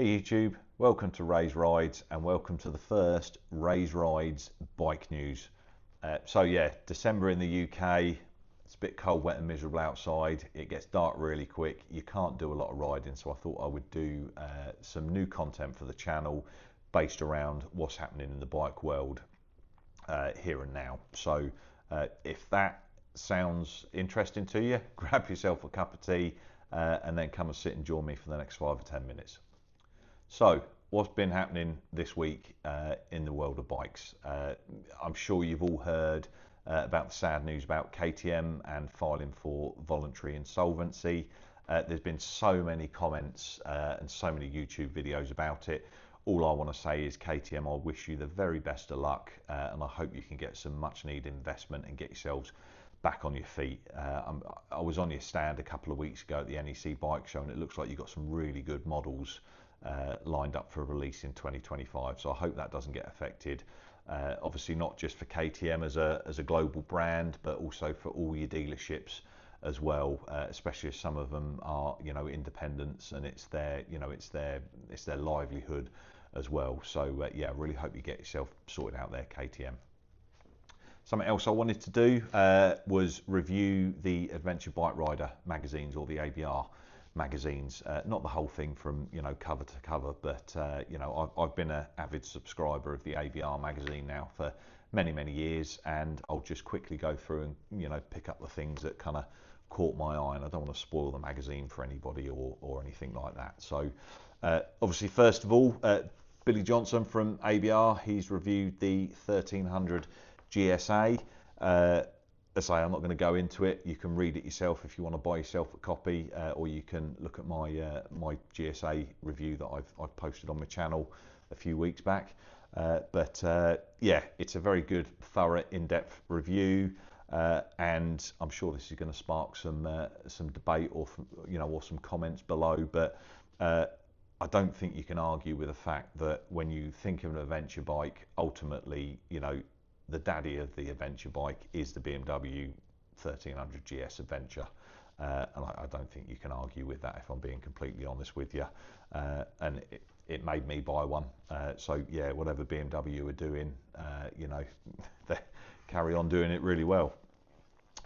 Hey YouTube, welcome to Ray's Rides and welcome to the first Ray's Rides bike news. December in the UK, it's a bit cold, wet and miserable outside. It gets dark really quick. You can't do a lot of riding, so I thought I would do some new content for the channel based around what's happening in the bike world here and now. So if that sounds interesting to you, grab yourself a cup of tea and then come and sit and join me for the next 5 or 10 minutes. So, what's been happening this week in the world of bikes? I'm sure you've all heard about the sad news about KTM and filing for voluntary insolvency. There's been so many comments and so many YouTube videos about it. All I want to say is KTM, I wish you the very best of luck and I hope you can get some much needed investment and get yourselves back on your feet. I was on your stand a couple of weeks ago at the NEC Bike Show and it looks like you've got some really good models lined up for release in 2025, so I hope that doesn't get affected. Obviously not just for KTM as a global brand, but also for all your dealerships as well, especially as some of them are independents and it's their livelihood as well. So yeah, I really hope you get yourself sorted out there, KTM. Something else I wanted to do was review the Adventure Bike Rider magazines, or the ABR magazines, not the whole thing from cover to cover, but I've been an avid subscriber of the ABR magazine now for many years, and I'll just quickly go through and pick up the things that kind of caught my eye, and I don't want to spoil the magazine for anybody or anything like that. So obviously, first of all, Billy Johnson from ABR, he's reviewed the 1300 GSA. As I say, I'm not going to go into it. You can read it yourself if you want to buy yourself a copy, or you can look at my my GSA review that I've posted on my channel a few weeks back. Yeah, it's a very good, thorough, in-depth review, and I'm sure this is going to spark some debate or some comments below. But I don't think you can argue with the fact that when you think of an adventure bike, ultimately, the daddy of the adventure bike is the BMW 1300 GS Adventure, and I don't think you can argue with that, if I'm being completely honest with you. And it made me buy one. So yeah, whatever BMW are doing, they carry on doing it really well.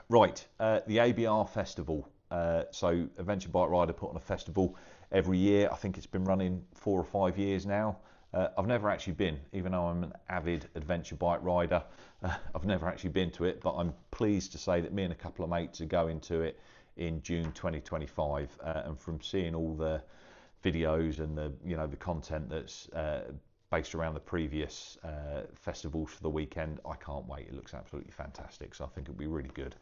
Right, the ABR Festival. So Adventure Bike Rider put on a festival every year. I think it's been running 4 or 5 years now. I've never actually been, even though I'm an avid adventure bike rider, I've never actually been to it, but I'm pleased to say that me and a couple of mates are going to it in June 2025, and from seeing all the videos and the content that's based around the previous festivals for the weekend, I can't wait. It looks absolutely fantastic, so I think it'll be really good.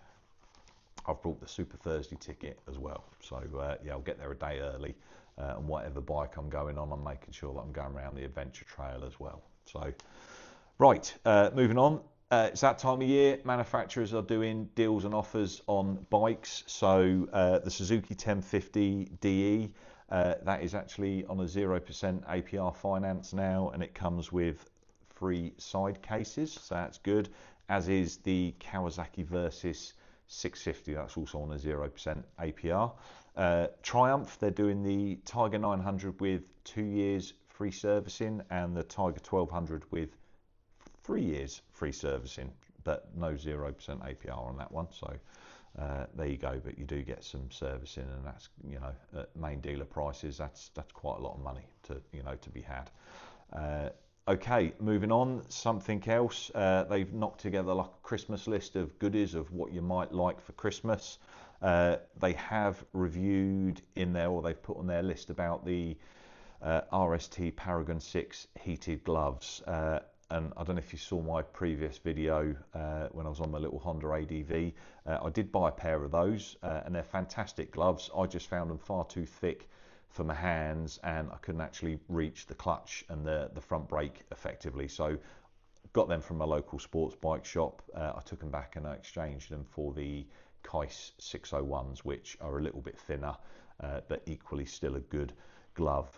I've brought the Super Thursday ticket as well, so yeah, I'll get there a day early, and whatever bike I'm going on, I'm making sure that I'm going around the adventure trail as well. So, right, moving on. It's that time of year. Manufacturers are doing deals and offers on bikes. So the Suzuki 1050 DE, that is actually on a 0% APR finance now, and it comes with free side cases, so that's good. As is the Kawasaki Versys 650, that's also on a 0% APR. Triumph, they're doing the Tiger 900 with 2 years free servicing, and the Tiger 1200 with 3 years free servicing, but no 0% APR on that one. So there you go, but you do get some servicing, and that's at main dealer prices, that's quite a lot of money to be had. Okay, moving on, something else. They've knocked together like a Christmas list of goodies of what you might like for Christmas. They have reviewed in there, or they've put on their list about the RST Paragon 6 heated gloves. And I don't know if you saw my previous video when I was on my little Honda ADV. I did buy a pair of those, and they're fantastic gloves. I just found them far too thick for my hands, and I couldn't actually reach the clutch and the front brake effectively. So got them from a local sports bike shop. I took them back and I exchanged them for the Kais 601s, which are a little bit thinner, but equally still a good glove.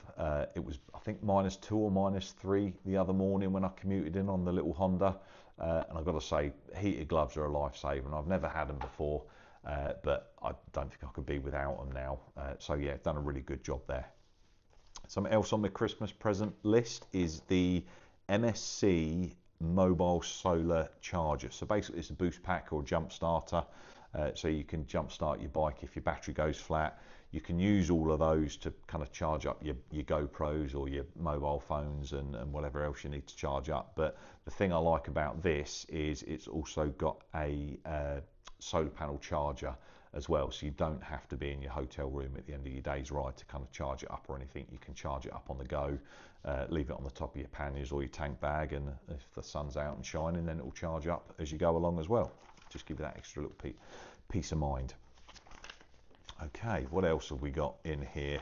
It was, I think, -2 or -3 the other morning when I commuted in on the little Honda, and I've got to say, heated gloves are a lifesaver, and I've never had them before. But I don't think I could be without them now. So yeah, done a really good job there. Something else on the Christmas present list is the MSC mobile solar charger. So basically it's a boost pack or jump starter, so you can jump start your bike if your battery goes flat. You can use all of those to kind of charge up your GoPros or your mobile phones and whatever else you need to charge up. But the thing I like about this is it's also got a solar panel charger as well, so you don't have to be in your hotel room at the end of your day's ride to kind of charge it up or anything. You can charge it up on the go, leave it on the top of your panniers or your tank bag, and if the sun's out and shining, then it will charge up as you go along as well. Just give you that extra little peace of mind. Okay, what else have we got in here?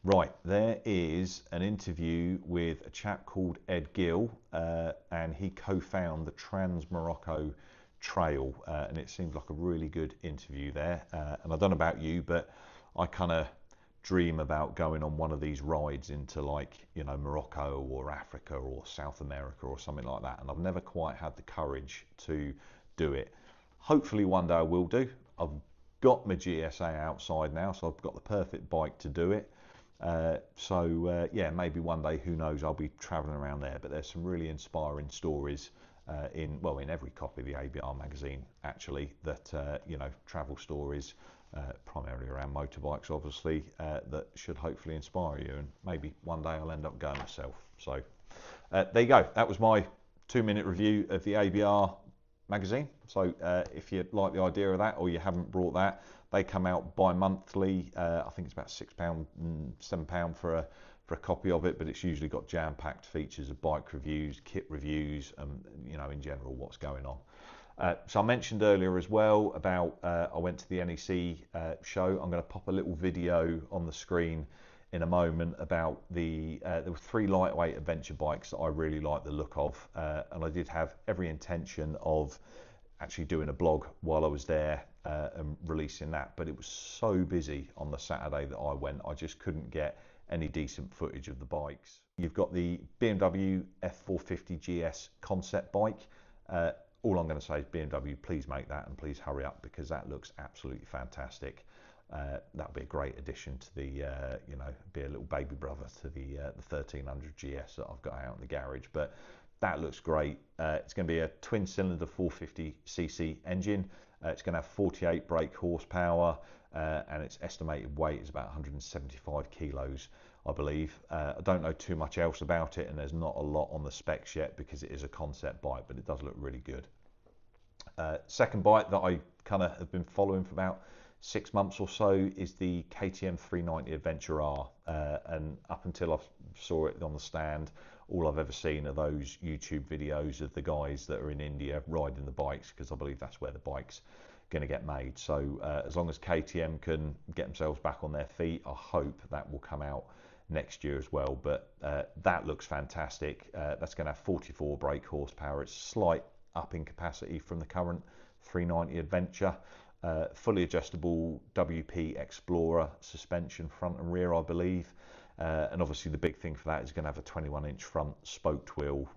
Right, there is an interview with a chap called Ed Gill, and he co-founded the Trans-Morocco Trail, and it seems like a really good interview there. And I don't know about you, but I kind of dream about going on one of these rides into, like, you know, Morocco or Africa or South America or something like that, and I've never quite had the courage to do it. Hopefully one day I will do. I've got my GSA outside now, so I've got the perfect bike to do it. Yeah, maybe one day, who knows, I'll be traveling around there. But there's some really inspiring stories in every copy of the ABR magazine, actually, that you know, travel stories, primarily around motorbikes, obviously, that should hopefully inspire you, and maybe one day I'll end up going myself. So there you go. That was my 2-minute review of the ABR magazine. So if you like the idea of that, or you haven't brought that, they come out bi-monthly. I think it's about £6, £7 for a copy of it, but it's usually got jam-packed features of bike reviews, kit reviews, and you know, in general, what's going on. So I mentioned earlier as well about I went to the NEC show. I'm going to pop a little video on the screen in a moment about there were 3 lightweight adventure bikes that I really like the look of, and I did have every intention of actually doing a blog while I was there and releasing that, but it was so busy on the Saturday that I went, I just couldn't get any decent footage of the bikes. You've got the BMW F900 GSA concept bike. All I'm going to say is, BMW, please make that, and please hurry up, because that looks absolutely fantastic. That'll be a great addition to the, you know, be a little baby brother to the 1300 GS that I've got out in the garage. But that looks great. It's going to be a twin-cylinder 450cc engine. It's going to have 48 brake horsepower, and its estimated weight is about 175 kilos, I believe. I don't know too much else about it, and there's not a lot on the specs yet because it is a concept bike, but it does look really good. Second bike that I kind of have been following for about 6 months or so is the KTM 390 Adventure R, and up until I saw it on the stand, all I've ever seen are those YouTube videos of the guys that are in India riding the bikes, because I believe that's where the bike's going to get made. So as long as KTM can get themselves back on their feet, I hope that will come out next year as well. But that looks fantastic. That's going to have 44 brake horsepower. It's slight up in capacity from the current 390 Adventure. Fully adjustable WP Explorer suspension, front and rear, I believe. And obviously the big thing for that is going to have a 21-inch front spoked wheel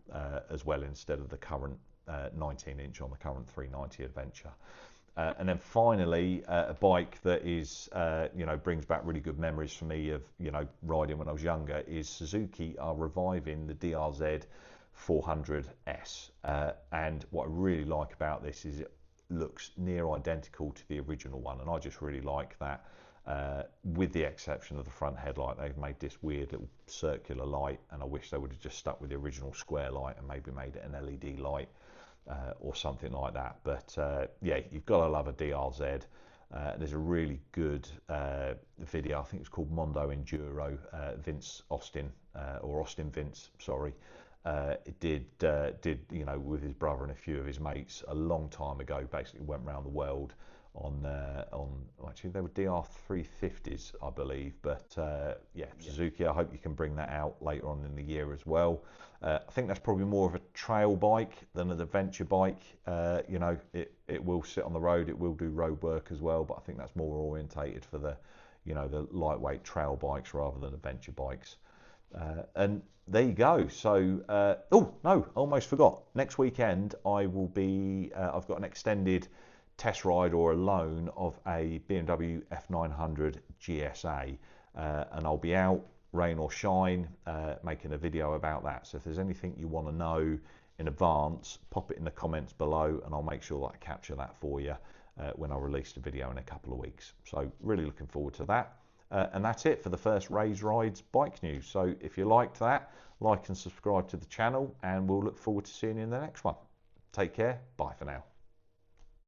as well, instead of the current 19-inch on the current 390 Adventure. And then finally, a bike that is, you know, brings back really good memories for me of, you know, riding when I was younger, is Suzuki are reviving the DRZ 400S. And what I really like about this is it looks near identical to the original one, and I just really like that. With the exception of the front headlight, they've made this weird little circular light, and I wish they would have just stuck with the original square light and maybe made it an LED light or something like that. But yeah, you've got to love a DRZ. There's a really good video, I think it's called Mondo Enduro, Vince Austin, or Austin Vince, sorry. It did you know, with his brother and a few of his mates a long time ago. Basically went around the world on actually they were DR350s, I believe. But yeah, Suzuki, I hope you can bring that out later on in the year as well. I think that's probably more of a trail bike than an adventure bike. You know, it will sit on the road, it will do road work as well, but I think that's more orientated for the, you know, the lightweight trail bikes rather than adventure bikes. And there you go. So oh no, almost forgot, next weekend I will be I've got an extended test ride or a loan of a BMW F900 GSA, and I'll be out rain or shine, making a video about that. So if there's anything you want to know in advance, pop it in the comments below and I'll make sure that I capture that for you when I release the video in a couple of weeks. So really looking forward to that. And that's it for the first Raise Rides bike news. So if you liked that, like and subscribe to the channel, and we'll look forward to seeing you in the next one. Take care. Bye for now.